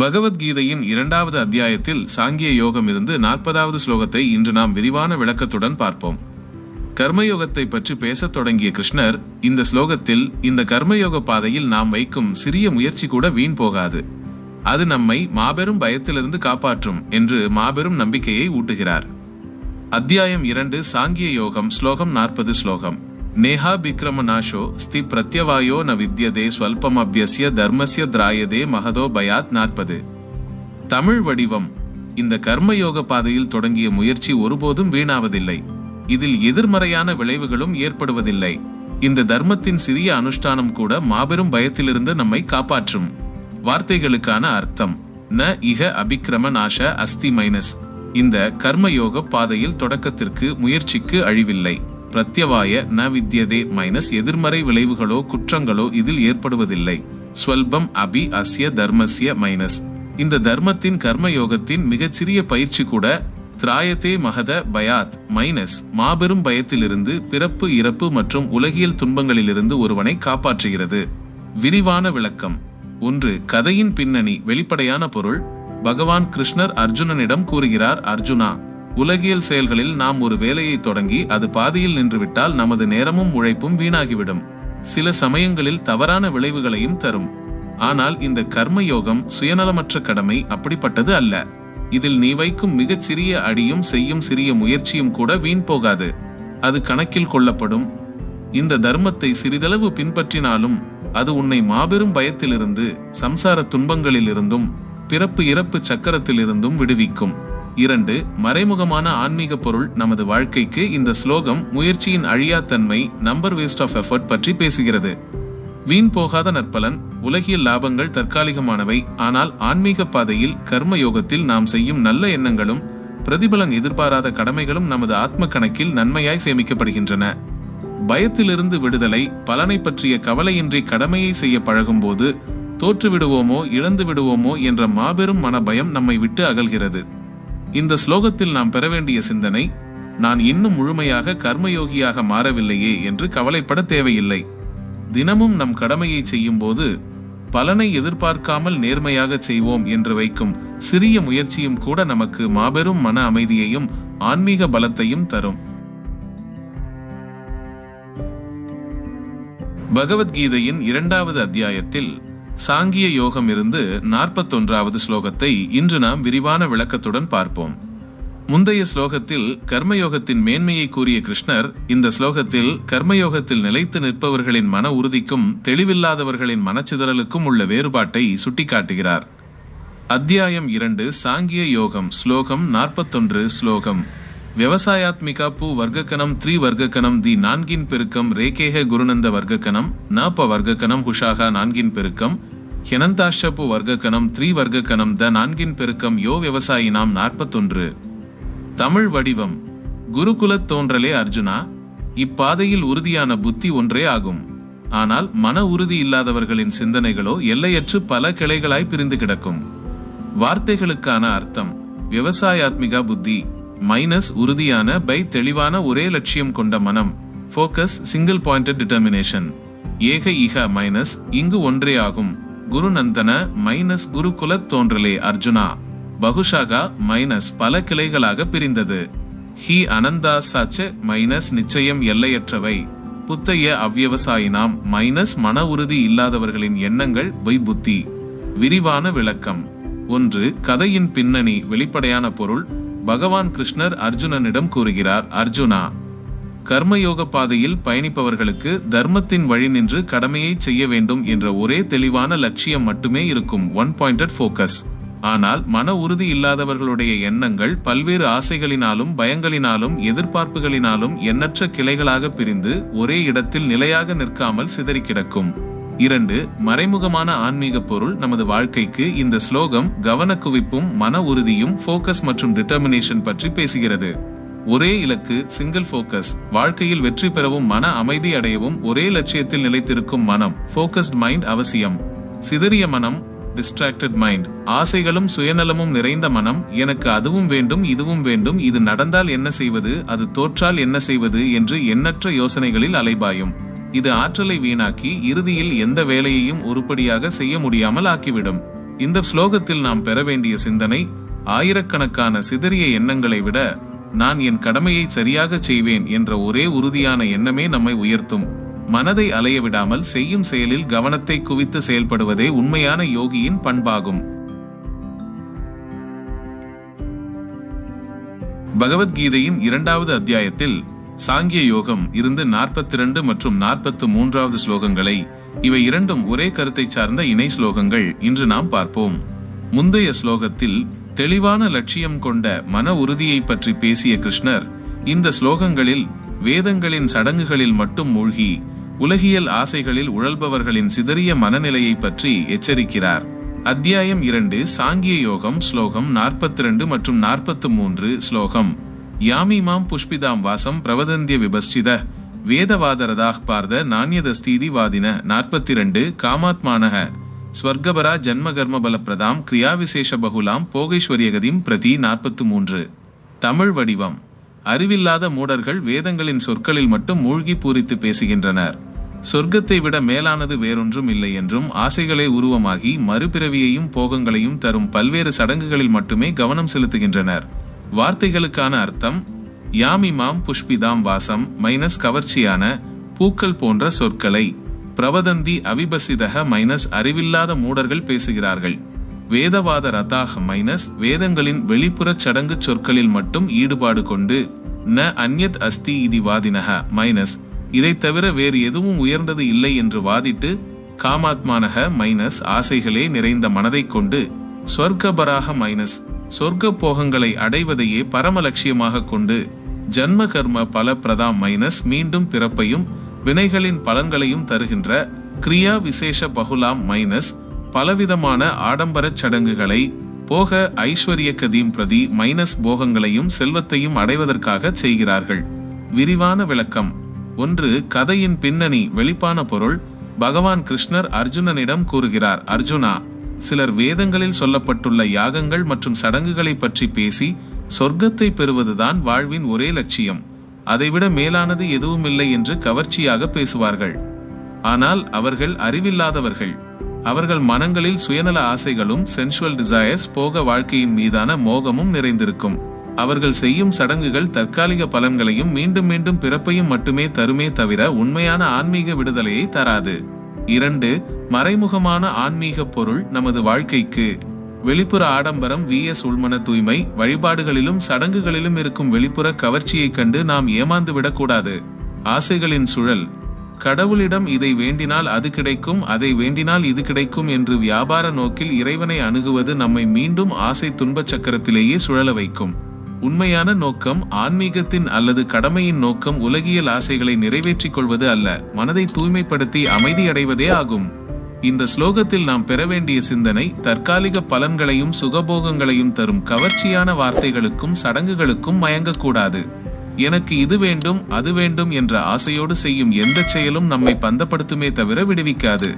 பகவத்கீதையின் 2வது அத்தியாயத்தில் சாங்கிய யோகம் இருந்து 40வது ஸ்லோகத்தை இன்று நாம் விரிவான விளக்கத்துடன் பார்ப்போம். கர்மயோகத்தை பற்றி பேசத் தொடங்கிய கிருஷ்ணர் இந்த ஸ்லோகத்தில் இந்த கர்மயோக பாதையில் நாம் வைக்கும் சிறிய முயற்சி கூட வீண் போகாது, அது நம்மை மாபெரும் பயத்திலிருந்து காப்பாற்றும் என்று மாபெரும் நம்பிக்கையை ஊட்டுகிறார். அத்தியாயம் 2 சாங்கிய யோகம் ஸ்லோகம் 40 ஸ்லோகம். நேஹா விக்ரம நாஷோ ஸ்தி பிரத்யவாயோ ந வித்யதே ஸ்வல்பம் அபியஸ்ய தர்மஸ்ய திராயதே மகதோ பயாத் 40. தமிழ் வடிவம். இந்த கர்மயோக பாதையில் தொடங்கிய முயற்சி ஒருபோதும் வீணாவதில்லை, இதில் எதிர்மறையான விளைவுகளும் ஏற்படுவதில்லை. இந்த தர்மத்தின் சிறிய அனுஷ்டானம் கூட மாபெரும் பயத்திலிருந்து நம்மை காப்பாற்றும். வார்த்தைகளுக்கான அர்த்தம். ந இக அபிக்ரம நாஷ அஸ்தி மைனஸ். இந்த கர்மயோக பாதையில் தொடக்கத்திற்கு முயற்சிக்கு அழிவில்லை. பிரத்யவாய ந வித்யதே மைனஸ் எதிர்மறை விளைவுகளோ குற்றங்களோ இதில் ஏற்படுவதில்லை. ஸ்வல்பம் அபி அஸ்ய தர்மஸ்ய மைனஸ் இந்த தர்மத்தின் கர்மயோகத்தின் மிகச்சிறிய பயிற்சி கூட திராயத்தே மகத பயாத் மைனஸ் மாபெரும் பயத்திலிருந்து, பிறப்பு இறப்பு மற்றும் உலகியல் துன்பங்களிலிருந்து ஒருவனை காப்பாற்றுகிறது. விரிவான விளக்கம். 1. கதையின் பின்னணி. வெளிப்படையான பொருள். பகவான் கிருஷ்ணர் அர்ஜுனனிடம் கூறுகிறார், அர்ஜுனா, உலகியல் செயல்களில் நாம் ஒரு வேலையை தொடங்கி அது பாதியில் நின்றுவிட்டால் நமது நேரமும் உழைப்பும் வீணாகிவிடும். சில சமயங்களில் தவறான விளைவுகளையும் தரும். ஆனால் இந்த கர்மயோகம் சுயநலமற்ற கடமை அப்படிப்பட்டது அல்ல. இதில் நீ வைக்கும் மிகச் சிறிய அடியும் செய்யும் சிறிய முயற்சியும் கூட வீண் போகாது, அது கணக்கில் கொள்ளப்படும். இந்த தர்மத்தை சிறிதளவு பின்பற்றினாலும் அது உன்னை மாபெரும் பயத்திலிருந்து, சம்சார துன்பங்களிலிருந்தும், பிறப்பு இறப்பு சக்கரத்திலிருந்தும் விடுவிக்கும். 2. மறைமுகமான ஆன்மீக பொருள். நமது வாழ்க்கைக்கு இந்த ஸ்லோகம் முயற்சியின் அழியாத்தன்மை, நம்பர் வேஸ்ட் ஆஃப் எஃபர்ட் பற்றி பேசுகிறது. வீண் போகாத நற்பலன். உலகியல் லாபங்கள் தற்காலிகமானவை, ஆனால் ஆன்மீக பாதையில் கர்மயோகத்தில் நாம் செய்யும் நல்ல எண்ணங்களும் பிரதிபலன் எதிர்பாராத கடமைகளும் நமது ஆத்ம கணக்கில் நன்மையாய் சேமிக்கப்படுகின்றன. பயத்திலிருந்து விடுதலை. பலனை பற்றிய கவலையின்றி கடமையை செய்ய பழகும்போது தோற்றுவிடுவோமோ இழந்து விடுவோமோ என்ற மாபெரும் மனபயம் நம்மை விட்டு அகல்கிறது. இந்த ஸ்லோகத்தில் நாம் பெற வேண்டிய சிந்தனை, நான் இன்னும் முழுமையாக கர்மயோகியாக மாறவில்லையே என்று கவலைப்பட தேவையில்லை. தினமும் நம் கடமையை செய்யும் போது பலனை எதிர்பார்க்காமல் நேர்மையாக செய்வோம் என்று வைக்கும் சிறிய முயற்சியும் கூட நமக்கு மாபெரும் மன அமைதியையும் ஆன்மீக பலத்தையும் தரும். பகவத்கீதையின் 2வது அத்தியாயத்தில் சாங்கிய யோகம் இருந்து 41வது ஸ்லோகத்தை இன்று நாம் விரிவான விளக்கத்துடன் பார்ப்போம். முந்தைய ஸ்லோகத்தில் கர்மயோகத்தின் மேன்மையை கூறிய கிருஷ்ணர் இந்த ஸ்லோகத்தில் கர்மயோகத்தில் நிலைத்து நிற்பவர்களின் மன உறுதிக்கும் தெளிவில்லாதவர்களின் மனச்சிதறலுக்கும் உள்ள வேறுபாட்டை சுட்டிக்காட்டுகிறார். அத்தியாயம் 2 சாங்கிய யோகம் ஸ்லோகம் 41 ஸ்லோகம். விவசாயாத்மிகா பூ வர்க்கக்கணம் 3 வர்க்கக்கணம் தி 4 பெருக்கம் ரேகேக குருநந்த வர்க்கக்கணம் ந வர்க்கக்கணம் ஹுஷாகா 4 பெருக்கம் ஹெனந்தாஷபு வர்க்கக்கணம் 3 வர்க்கக்கணம் த 4 பெருக்கம் யோ விவசாயினாம் 41. தமிழ் வடிவம். குருகுலத் தோன்றலே அர்ஜுனா, இப்பாதையில் உறுதியான புத்தி ஒன்றே ஆகும். ஆனால் மன உறுதி இல்லாதவர்களின் சிந்தனைகளோ எல்லையற்று பல கிளைகளாய் பிரிந்து கிடக்கும். வார்த்தைகளுக்கான அர்த்தம். விவசாயாத்மிகா புத்தி மைனஸ் உறுதியான பை தெளிவான ஒரே லட்சியம் கொண்ட மனம், ஃபோக்கஸ் சிங்கிள் பாயிண்டட் டிட்டர்மினேஷன். ஏக இக மைனஸ் இங்கு ஒன்றே ஆகும். குருநந்தன மைனஸ் குருகுலத் தோன்றலே அர்ஜுனா, பகுஷாகா மைனஸ் பல கிளைகளாக பிரிந்தது. ஹி அனந்தா சச்ச மைனஸ் நிச்சயம் எல்லையற்றவை. புத்தைய அவ்வியவசாயினாம் மைனஸ் மன உறுதி இல்லாதவர்களின் எண்ணங்கள் பை புத்தி. விரிவான விளக்கம். 1. கதையின் பின்னணி. வெளிப்படையான பொருள். பகவான் கிருஷ்ணர் அர்ஜுனனிடம் கூறுகிறார், அர்ஜுனா, கர்மயோக பாதையில் பயணிப்பவர்களுக்கு தர்மத்தின் வழி நின்று கடமையை செய்ய வேண்டும் என்ற ஒரே தெளிவான லட்சியம் மட்டுமே இருக்கும், ஒன் பாயிண்டட் ஃபோக்கஸ். ஆனால் மன உறுதி இல்லாதவர்களுடைய எண்ணங்கள் பல்வேறு ஆசைகளினாலும் பயங்களினாலும் எதிர்பார்ப்புகளினாலும் எண்ணற்ற கிளைகளாக பிரிந்து ஒரே இடத்தில் நிலையாக நிற்காமல் சிதறி கிடக்கும். 2. மறைமுகமான ஆன்மீக பொருள். நமது வாழ்க்கைக்கு இந்த ஸ்லோகம் கவனக்குவிப்பும் மன உறுதியும் ஃபோக்கஸ் மற்றும் டிட்டர்மினேஷன் பற்றி பேசுகிறது. ஒரே இலக்கு சிங்கிள் ஃபோக்கஸ். வாழ்க்கையில் வெற்றி பெறவும் மன அமைதி அடையவும் ஒரே லட்சியத்தில் நிலைத்திருக்கும் மனம் ஃபோக்கஸ்ட் மைண்ட் அவசியம். சிதறிய மனம் டிஸ்ட்ராக்டட் மைண்ட். ஆசைகளும் சுயநலமும் நிறைந்த மனம், எனக்கு அதுவும் வேண்டும் இதுவும் வேண்டும், இது நடந்தால் என்ன செய்வது, அது தோற்றால் என்ன செய்வது என்று எண்ணற்ற யோசனைகளில் அலைபாயும். இது ஆற்றலை வீணாக்கி இறுதியில் எந்த வேலையையும் உருப்படியாக செய்ய முடியாமல் ஆக்கிவிடும். இந்த ஸ்லோகத்தில் நாம் பெற வேண்டிய சிந்தனை, ஆயிரக்கணக்கான சிதறிய எண்ணங்களை விட நான் என் கடமையை சரியாக செய்வேன் என்ற ஒரே உறுதியான எண்ணமே நம்மை உயர்த்தும். மனதை அலைய விடாமல் செய்யும் செயலில் கவனத்தை குவித்து செயல்படுவதே உண்மையான யோகியின் பண்பாகும். பகவத்கீதையின் 2வது அத்தியாயத்தில் சாங்கிய யோகம் இருந்து 42 மற்றும் 43வது ஸ்லோகங்களை, இவை இரண்டும் ஒரே கருத்தை சார்ந்த இணை ஸ்லோகங்கள், இன்று நாம் பார்ப்போம். முந்தைய ஸ்லோகத்தில் தெளிவான லட்சியம் கொண்ட மன உறுதியை பற்றி பேசிய கிருஷ்ணர் இந்த ஸ்லோகங்களில் வேதங்களின் சடங்குகளில் மட்டும் மூழ்கி உலகியல் ஆசைகளில் உழல்பவர்களின் சிதறிய மனநிலையை பற்றி எச்சரிக்கிறார். அத்தியாயம் 2 சாங்கிய யோகம் ஸ்லோகம் 42 மற்றும் 43 ஸ்லோகம். யாமிமாம் புஷ்பிதாம் வாசம் பிரவதந்திய விபஸ்சித வேதவாதரதாக் பார்த நாண்யதஸ்தீதி வாதின 42 காமாத்மானக ஸ்வர்கபரா ஜன்மகர்ம பலப்பிரதாம் கிரியாவிசேஷ பகுலாம் போகேஸ்வரியகதிம் பிரதி 43. தமிழ் வடிவம். அறிவில்லாத மூடர்கள் வேதங்களின் சொற்களில் மட்டும் மூழ்கி பூரித்து பேசுகின்றனர். சொர்க்கத்தை விட மேலானது வேறொன்றும் இல்லை என்றும், ஆசைகளை உருவமாகி மறுபிறவியையும் போகங்களையும் தரும் பல்வேறு சடங்குகளில் மட்டுமே கவனம் செலுத்துகின்றனர். வார்த்தைகளுக்கான அர்த்தம்: யாமிமாம் புஷ்பிதாம் வாசம் கவர்ச்சியான பூக்கள் போன்ற சொற்களை, பிரவதந்தி அவிபசிதக அறிவில்லாத மூடர்கள் பேசுகிறார்கள். வேதவாத ரதாக வேதங்களின் வெளிப்புறச் சடங்கு சொற்களில் மட்டும் ஈடுபாடு கொண்டு, ந அந்யத் அஸ்தி இதி வாதினக இதை தவிர வேறு எதுவும் உயர்ந்தது இல்லை என்று வாதிட்டு, காமாத்மானக ஆசைகளே நிறைந்த மனதை கொண்டு, ஸ்வர்கபராக சொர்க்க போகங்களை அடைவதையே பரம லட்சியமாக கொண்டு, ஜன்ம கர்ம பல பிரதாம் மீண்டும் பிறப்பையும் வினைகளின் பலன்களையும் தருகின்ற கிரியா விசேஷ பகுலாம் பலவிதமான ஆடம்பரச் சடங்குகளை, போக ஐஸ்வர்ய கதீம் பிரதி போகங்களையும் செல்வத்தையும் அடைவதற்காக செய்கிறார்கள். விரிவான விளக்கம். 1. கதையின் பின்னணி. வெளிப்பான பொருள். பகவான் கிருஷ்ணர் அர்ஜுனனிடம் கூறுகிறார்: அர்ஜுனா, சிலர் வேதங்களில் சொல்லப்பட்டுள்ள யாகங்கள் மற்றும் சடங்குகளை பற்றி பேசி சொர்க்கத்தை பெறுவதுதான் வாழ்வின் ஒரே லட்சியம், அதைவிட மேலானது எதுவுமில்லை என்று கவர்ச்சியாக பேசுவார்கள். ஆனால் அவர்கள் அறிவில்லாதவர்கள். அவர்கள் மனங்களில் சுயநல ஆசைகளும் சென்சுவல் டிசையர்ஸ், போக வாழ்க்கையின் மீதான மோகமும் நிறைந்திருக்கும். அவர்கள் செய்யும் சடங்குகள் தற்காலிக பலன்களையும் மீண்டும் மீண்டும் பிறப்பையும் மட்டுமே தருமே தவிர உண்மையான ஆன்மீக விடுதலையை தராது. 2. மறைமுகமான ஆன்மீக பொருள். நமது வாழ்க்கைக்கு வெளிப்புற ஆடம்பரம் vs உள்மன தூய்மை. வழிபாடுகளிலும் சடங்குகளிலும் இருக்கும் வெளிப்புற கவர்ச்சியை கண்டு நாம் ஏமாந்து விடக்கூடாது. ஆசைகளின் சுழல். கடவுளிடம் இதை வேண்டினால் அது கிடைக்கும், அதை வேண்டினால் இது கிடைக்கும் என்று வியாபார நோக்கில் இறைவனை அணுகுவது நம்மை மீண்டும் ஆசை துன்பச் சக்கரத்திலேயே சுழல வைக்கும். உண்மையான நோக்கம், ஆன்மீகத்தின் அல்லது கடமையின் நோக்கம் உலகியல் ஆசைகளை நிறைவேற்றிக் கொள்வது அல்ல, மனதை தூய்மைப்படுத்தி அமைதியடைவதே ஆகும். இந்த ஸ்லோகத்தில் நாம் பெற வேண்டிய சிந்தனை, தற்காலிக பலன்களையும் சுகபோகங்களையும் தரும் கவர்ச்சியான வார்த்தைகளுக்கும் சடங்குகளுக்கும் மயங்கக்கூடாது. எனக்கு இது வேண்டும் அது வேண்டும் என்ற ஆசையோடு செய்யும் எந்த செயலும் நம்மை பந்தப்படுத்துமே தவிர விடுவிக்காது.